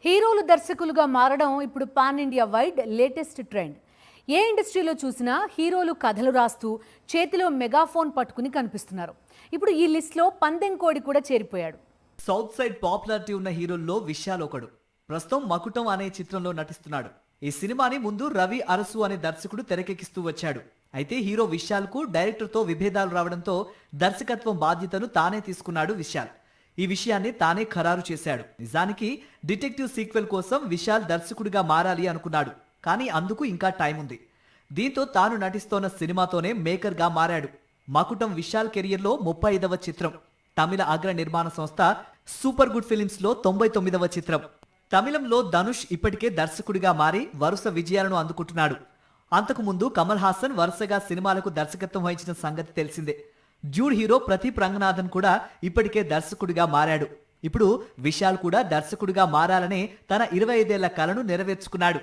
హీరోలు దర్శకులుగా మారడం ఇప్పుడు pan India wide latest trend. ఏ ఇండస్ట్రీలో చూసినా హీరోలు కథలు రాస్తూ చేతిలో మెగాఫోన్ పట్టుకుని కనిపిస్తున్నారు. ఇప్పుడు ఈ లిస్ట్లో పందెం కోడి కూడా చేరిపోయాడు. సౌత్ సైడ్ పాపులారిటీ ఉన్న హీరోల్లో విశాల్ ఒకడు. ప్రస్తుతం మకుటం అనే చిత్రంలో నటిస్తున్నాడు. ఈ సినిమాని ముందు రవి అరసు అనే దర్శకుడు తెరకెక్కిస్తూ వచ్చాడు. అయితే హీరో విశాల్ కు డైరెక్టర్ తో విభేదాలు రావడంతో దర్శకత్వం బాధ్యతను తానే తీసుకున్నాడు విశాల్. ఈ విషయాన్ని తానే ఖరారు చేశాడు. నిజానికి డిటెక్టివ్ సీక్వెల్ కోసం విశాల్ దర్శకుడిగా మారాలి అనుకున్నాడు. కానీ అందుకు ఇంకా టైం ఉంది. దీంతో తాను నటిస్తోన్న సినిమాతోనే మేకర్ గా మారాడు. మకుటం విశాల్ కెరియర్ లో 35వ చిత్రం. తమిళ అగ్ర నిర్మాణ సంస్థ సూపర్ గుడ్ ఫిలిమ్స్ లో 99వ చిత్రం. తమిళంలో ధనుష్ ఇప్పటికే దర్శకుడిగా మారి వరుస విజయాలను అందుకుంటున్నాడు. అంతకు ముందు కమల్ హాసన్ వరుసగా సినిమాలకు దర్శకత్వం వహించిన సంగతి తెలిసిందే. డ్యూడ్ హీరో ప్రదీప్ రంగనాథన్ కూడా ఇప్పటికే దర్శకుడిగా మారాడు. ఇప్పుడు విశాల్ కూడా దర్శకుడిగా మారాలనే తన 25 ఏళ్ల కలను నెరవేర్చుకున్నాడు.